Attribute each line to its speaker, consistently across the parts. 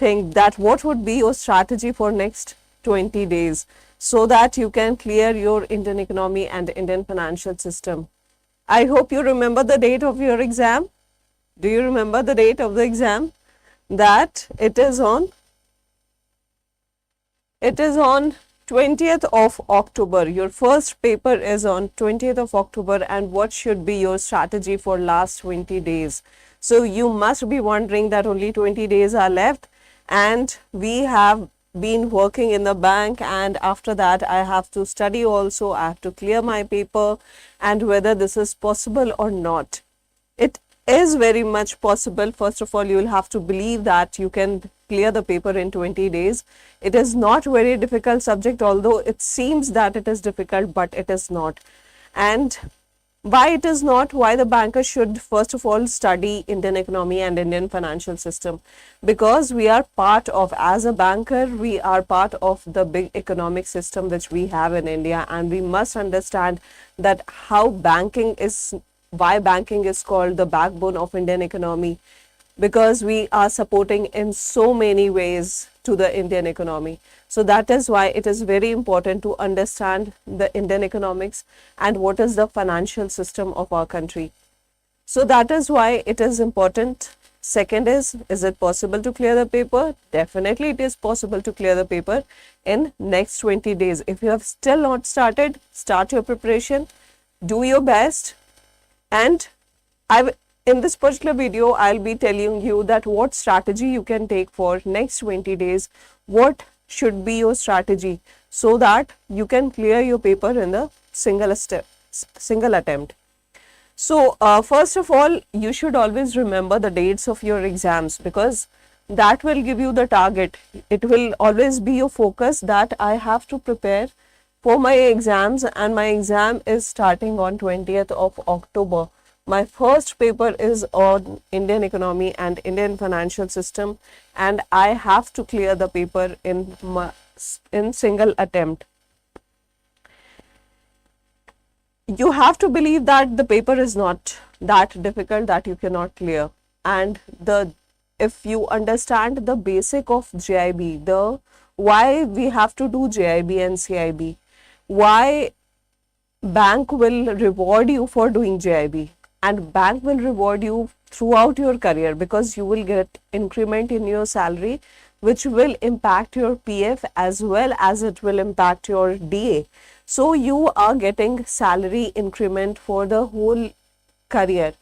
Speaker 1: think that what would be your strategy for next 20 days so that you can clear your Indian economy and Indian financial system. I hope you remember the date of your exam. Do you remember the date of the exam? That it is on 20th of October. Your first paper is on 20th of October, and what should be your strategy for last 20 days? So you must be wondering that only 20 days are left and we have been working in the bank, and after that I have to study also, I have to clear my paper, and whether this is possible or not. It is very much possible. First of all, you will have to believe that you can clear the paper in 20 days. It is not very difficult subject, although it seems that it is difficult, but it is not. And why it is not? Why the banker should first of all study Indian economy and Indian financial system? Because we are part of, as a banker, we are part of the big economic system which we have in India, and we must understand that how banking is, why banking is called the backbone of Indian economy, because we are supporting in so many ways to the Indian economy. So that is why it is very important to understand the Indian economics and what is the financial system of our country. So that is why it is important. Second is it possible to clear the paper? Definitely it is possible to clear the paper in next 20 days. If you have still not started, start your preparation, do your best. And in this particular video, I'll be telling you that what strategy you can take for next 20 days, what should be your strategy so that you can clear your paper in the single attempt. So first of all, you should always remember the dates of your exams, because that will give you the target. It will always be your focus that I have to prepare for my exams, and my exam is starting on 20th of October. My first paper is on Indian economy and Indian financial system, and I have to clear the paper in single attempt. You have to believe that the paper is not that difficult that you cannot clear. And if you understand the basic of JAIIB, why we have to do JAIIB and CIB, why bank will reward you for doing JAIIB, and bank will reward you throughout your career, because you will get increment in your salary which will impact your PF as well as it will impact your DA. So you are getting salary increment for the whole career.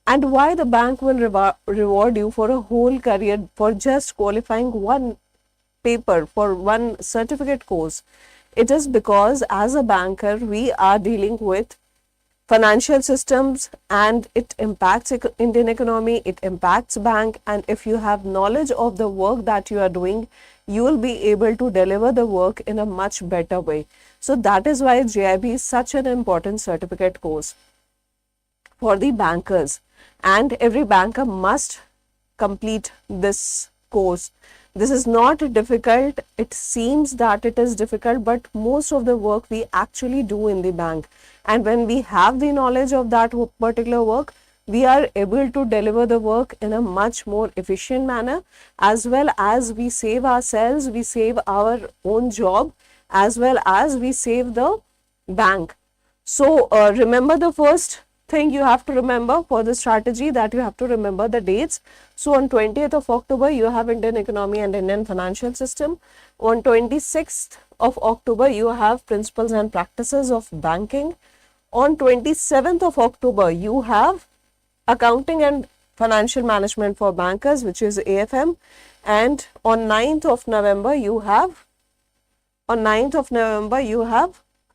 Speaker 1: And why the bank will reward you for a whole career for just qualifying one paper, for one certificate course? It is because as a banker we are dealing with financial systems, and it impacts Indian economy, it impacts bank, and if you have knowledge of the work that you are doing, you will be able to deliver the work in a much better way. So that is why JAIIB is such an important certificate course for the bankers, and every banker must complete this course. This is not difficult. It seems that it is difficult, but most of the work we actually do in the bank. And when we have the knowledge of that particular work, we are able to deliver the work in a much more efficient manner, as well as we save ourselves, we save our own job, as well as we save the bank. So remember, the first thing you have to remember for the strategy, that you have to remember the dates. So on 20th of October you have Indian economy and Indian financial system. On 26th of October you have principles and practices of banking. On 27th of October you have accounting and financial management for bankers, which is AFM. And on 9th of November you have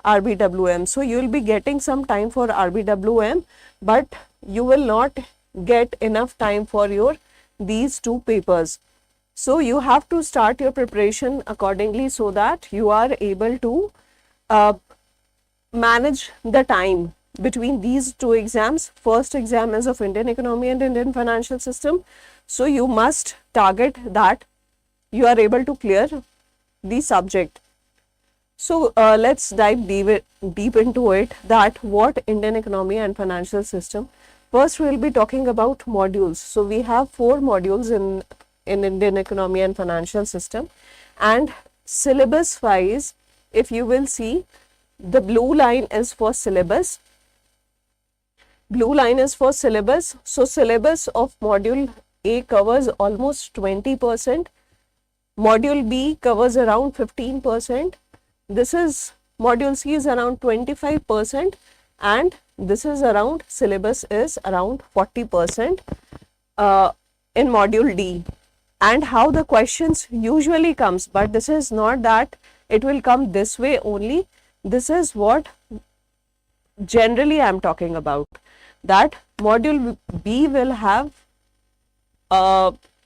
Speaker 1: RBWM. So you will be getting some time for RBWM, but you will not get enough time for these two papers. So you have to start your preparation accordingly so that you are able to manage the time between these two exams. First exam is of Indian economy and Indian financial system. So you must target that you are able to clear the subject. So let's dive deep into it, that what Indian economy and financial system. First we will be talking about modules. So we have 4 modules in Indian economy and financial system. And syllabus wise, if you will see, the blue line is for syllabus. Blue line is for syllabus. So syllabus of module A covers almost 20%. Module B covers around 15%. This is module C is around 25%, and this is around syllabus is around 40% in module D. And how the questions usually comes, but this is not that it will come this way only. This is what generally I am talking about, that module B will have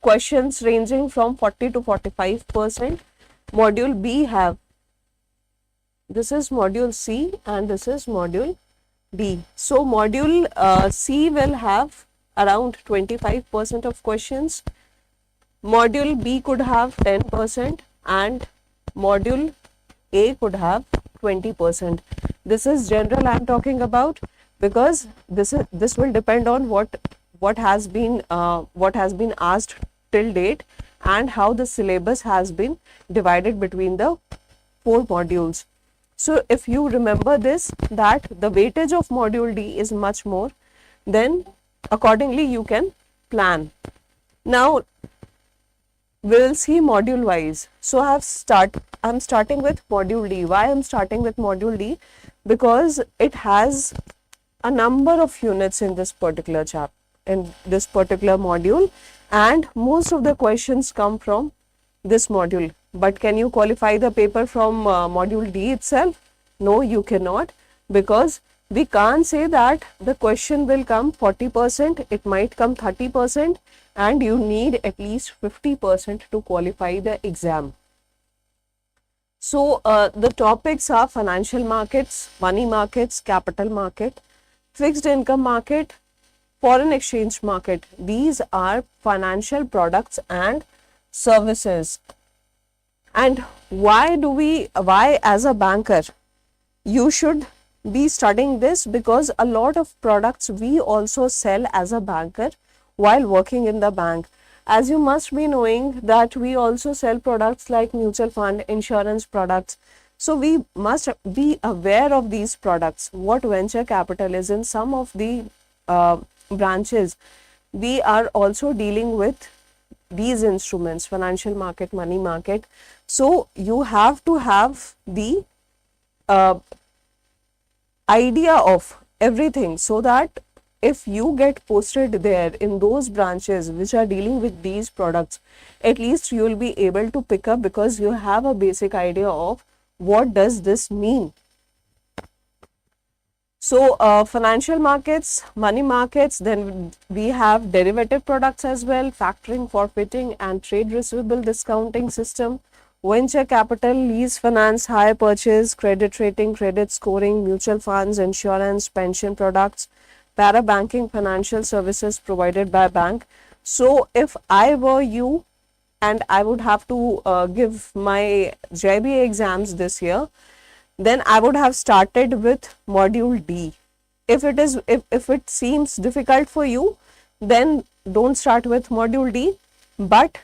Speaker 1: questions ranging from 40 to 45%. Module B have, this is module C and this is module D. So module C will have around 25% of questions. Module B could have 10% and module A could have 20%. This is general I am talking about, because this will depend on what has been asked till date and how the syllabus has been divided between the 4 modules. So if you remember this, that the weightage of module D is much more, then accordingly you can plan. Now we'll see module wise. So I'm starting with module D. Why I'm starting with module D? Because it has a number of units in this particular module, and most of the questions come from this module. But can you qualify the paper from module D itself? No, you cannot, because we can't say that the question will come 40%, it might come 30%, and you need at least 50% to qualify the exam. So the topics are financial markets, money markets, capital market, fixed income market, foreign exchange market. These are financial products and services. And why as a banker you should be studying this? Because a lot of products we also sell as a banker while working in the bank. As you must be knowing that we also sell products like mutual fund, insurance products. So we must be aware of these products, what venture capital is. In some of the branches, we are also dealing with these instruments, financial market, money market. So you have to have the idea of everything, so that if you get posted there in those branches which are dealing with these products, at least you will be able to pick up, because you have a basic idea of what does this mean. So financial markets, money markets, then we have derivative products as well, factoring, forfeiting and trade receivable discounting system, venture capital, lease finance, hire purchase, credit rating, credit scoring, mutual funds, insurance, pension products, para banking, financial services provided by bank. So if I were you and I would have to give my JAIIB exams this year, then I would have started with module D. If it seems difficult for you, then don't start with module D. But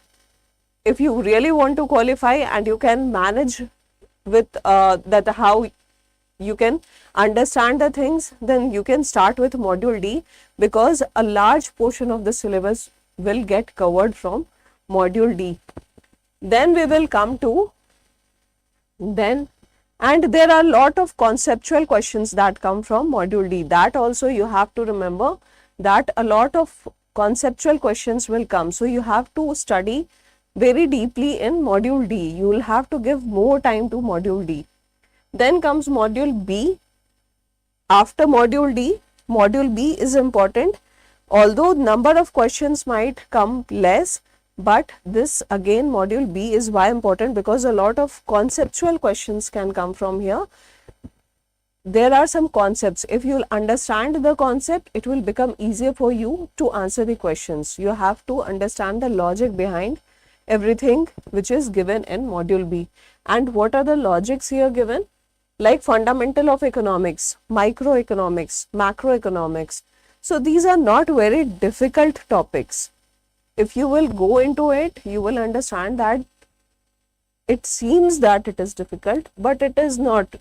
Speaker 1: if you really want to qualify and you can manage with how you can understand the things, then you can start with module D, because a large portion of the syllabus will get covered from module D. Then we will come to and there are a lot of conceptual questions that come from module D. That also you have to remember, that a lot of conceptual questions will come. So you have to study very deeply in module D. You will have to give more time to module D. Then comes module B. After module D, module B is important. Although number of questions might come less, but this again module B is why important, because a lot of conceptual questions can come from here. There are some concepts. If you understand the concept, it will become easier for you to answer the questions. You have to understand the logic behind everything which is given in module B. And what are the logics here given? Like fundamental of economics, microeconomics, macroeconomics. So these are not very difficult topics. if you will go into it, you will understand that it seems that it is difficult, but it is not.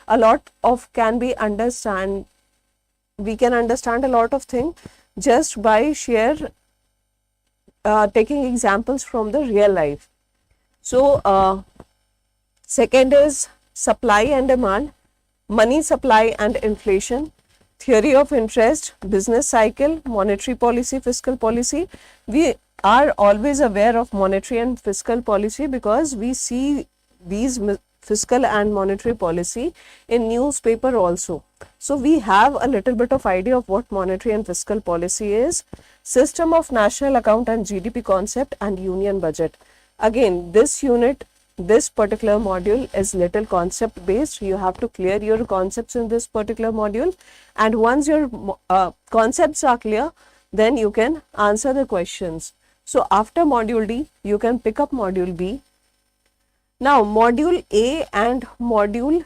Speaker 1: A lot of can be understand. We can understand a lot of things just by taking examples from the real life. So second is supply and demand, money supply and inflation, theory of interest, business cycle, monetary policy, fiscal policy. We are always aware of monetary and fiscal policy because we see these fiscal and monetary policy in newspaper also. So we have a little bit of idea of what monetary and fiscal policy is. System of national account and GDP concept and union budget. Again, this unit, this particular module is little concept based. You have to clear your concepts in this particular module, and once your concepts are clear, then you can answer the questions. So after module D, you can pick up module B. Now module A and module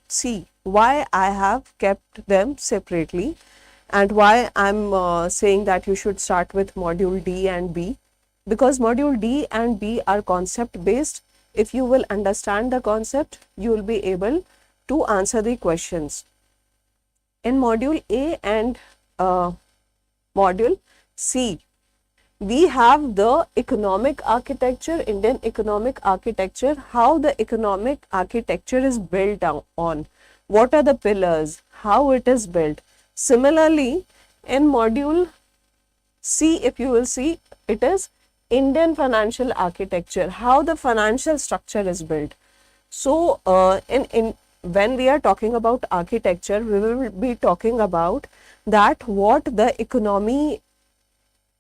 Speaker 1: C, why I have kept them separately and why I'm saying that you should start with module D and B, because module D and B are concept based. If you will understand the concept, you will be able to answer the questions. In module A and module C, we have the economic architecture, Indian economic architecture, how the economic architecture is built on, what are the pillars, how it is built. Similarly, in module C, if you will see, it is Indian financial architecture, how the financial structure is built. So when we are talking about architecture, we will be talking about that what the economy,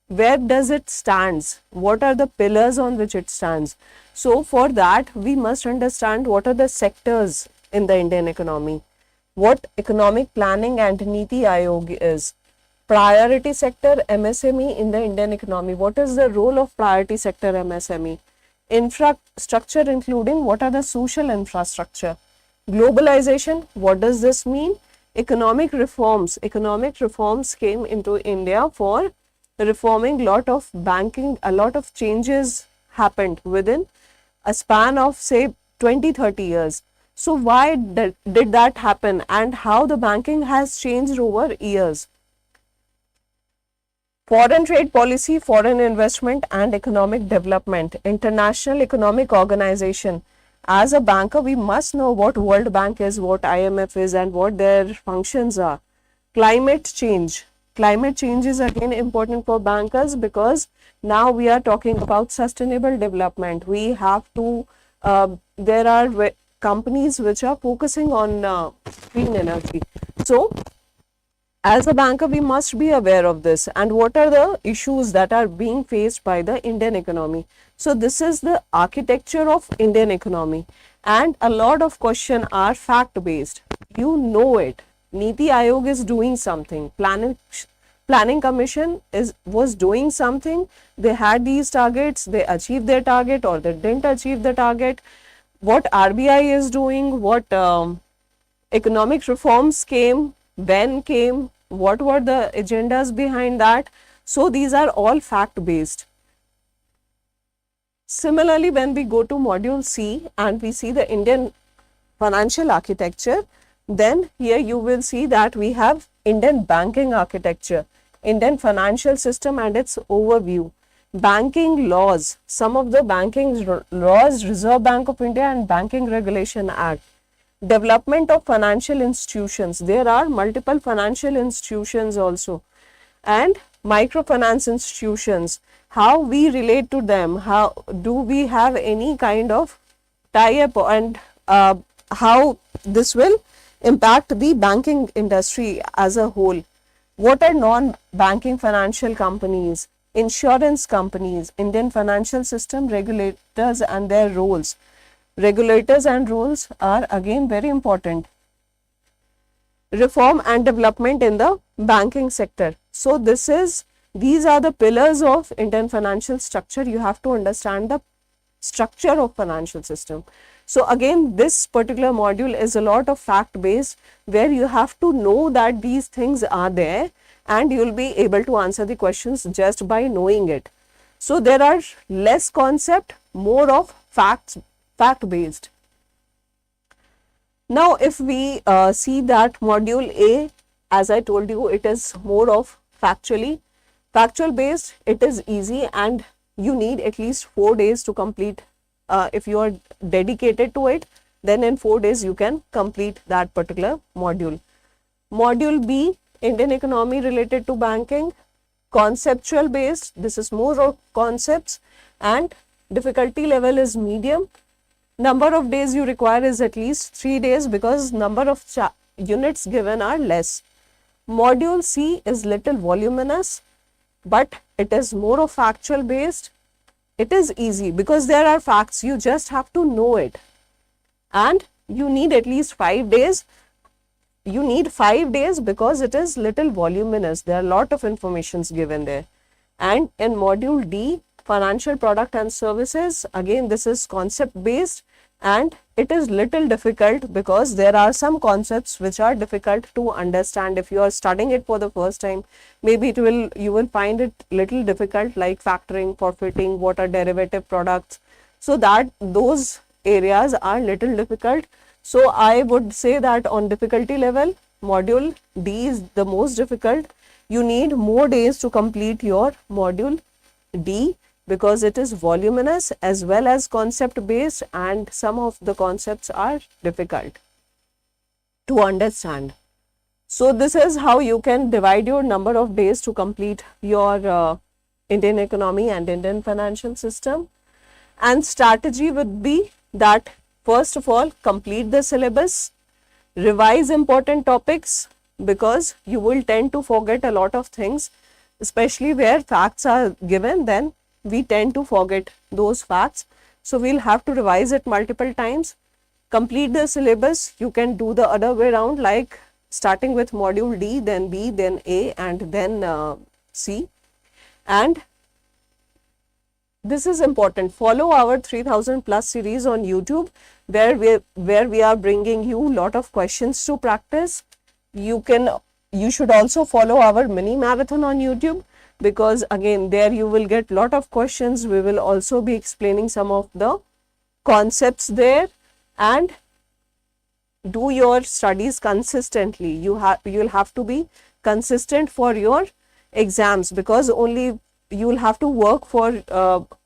Speaker 1: where does it stands, what are the pillars on which it stands. So for that, we must understand what are the sectors in the Indian economy, what economic planning and Niti Aayog is, priority sector MSME in the Indian economy, what is the role of priority sector MSME, infrastructure including what are the social infrastructure, globalization, what does this mean, economic reforms came into India for reforming lot of banking, a lot of changes happened within a span of say 20-30 years. So why did that happen and how the banking has changed over years. Foreign trade policy, foreign investment and economic development, International Economic Organization. As a banker, we must know what World Bank is, what IMF is and what their functions are. Climate change. Climate change is again important for bankers because now we are talking about sustainable development. We have to, there are companies which are focusing on clean energy. So as a banker, we must be aware of this and what are the issues that are being faced by the Indian economy. So this is the architecture of Indian economy, and a lot of questions are fact based. You know it. Niti Aayog is doing something. Planning Commission was doing something. They had these targets. They achieved their target or they didn't achieve the target. What RBI is doing, what economic reforms came, when came, what were the agendas behind that. So these are all fact based. Similarly, when we go to module C and we see the Indian financial architecture, then here you will see that we have Indian banking architecture, Indian financial system and its overview, banking laws, some of the banking laws, Reserve Bank of India and Banking Regulation Act, development of financial institutions. There are multiple financial institutions also, and microfinance institutions, how we relate to them, how do we have any kind of tie-up, and how this will impact the banking industry as a whole. What are non-banking financial companies, insurance companies, Indian financial system, regulators and their roles. Regulators and rules are again very important. Reform and development in the banking sector. So these are the pillars of Indian financial structure. You have to understand the structure of financial system. So again, this particular module is a lot of fact based, where you have to know that these things are there and you'll be able to answer the questions just by knowing it. So there are less concept, more of fact based. Now if we see that module A, as I told you, it is more of factual based. It is easy and you need at least 4 days to complete. If you are dedicated to it, then in 4 days you can complete that particular module. Module B, Indian economy related to banking, conceptual based. This is more of concepts and difficulty level is medium. Number of days you require is at least 3 days because number of units given are less. Module C is little voluminous, but it is more of factual based. It is easy because there are facts, you just have to know it. And you need at least 5 days. You need 5 days because it is little voluminous. There are a lot of informations given there. And in module D, financial product and services, again this is concept based and it is little difficult because there are some concepts which are difficult to understand. If you are studying it for the first time, maybe you will find it little difficult, like factoring, forfeiting, what are derivative products. So that those areas are little difficult. So I would say that on difficulty level, module D is the most difficult. You need more days to complete your module D because it is voluminous as well as concept based and some of the concepts are difficult to understand. So this is how you can divide your number of days to complete your Indian economy and Indian financial system. And strategy would be that first of all, complete the syllabus, revise important topics because you will tend to forget a lot of things, especially where facts are given, then we tend to forget those facts. So we'll have to revise it multiple times. Complete the syllabus. You can do the other way around, like starting with module D, then B, then A, and then C. And this is important. Follow our 3000 plus series on YouTube, where we are bringing you a lot of questions to practice. You should also follow our mini marathon on YouTube, because again there you will get lot of questions. We will also be explaining some of the concepts there, and do your studies consistently. You'll have to be consistent for your exams, because only you will have to work for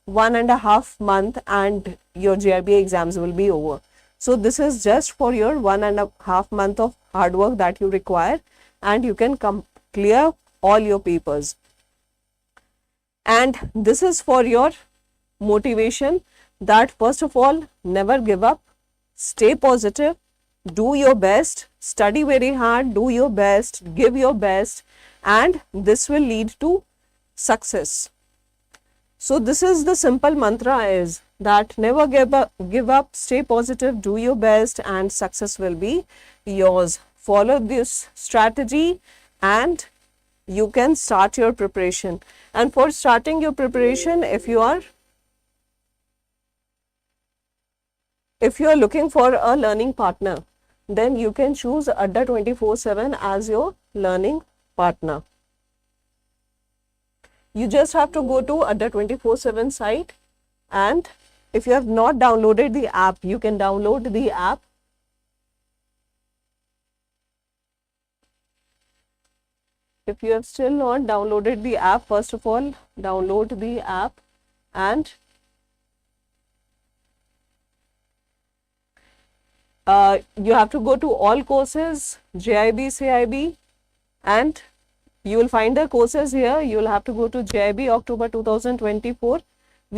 Speaker 1: 1.5 months and your JAIIB exams will be over. So this is just for your 1.5 months of hard work that you require, and you can clear all your papers. And this is for your motivation, that first of all, never give up, stay positive, do your best, study very hard, do your best, give your best, and this will lead to success. So this is the simple mantra, is that never give up, stay positive, do your best, and success will be yours. Follow this strategy and you can start your preparation. And for starting your preparation, if you are looking for a learning partner, then you can choose Adda 24/7 as your learning partner. You just have to go to Adda 24/7 site, and if you have not downloaded the app, you can download the app. If you have still not downloaded the app, first of all, download the app, and you have to go to all courses, JAIIB, CIB, and you will find the courses here. You will have to go to JAIIB October 2024.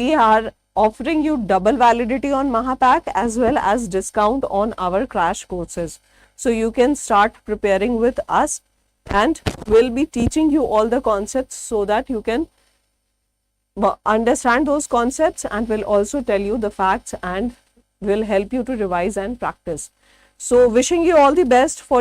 Speaker 1: We are offering you double validity on Mahapack as well as discount on our crash courses. So you can start preparing with us, and we'll be teaching you all the concepts so that you can understand those concepts, and will also tell you the facts and will help you to revise and practice. So wishing you all the best for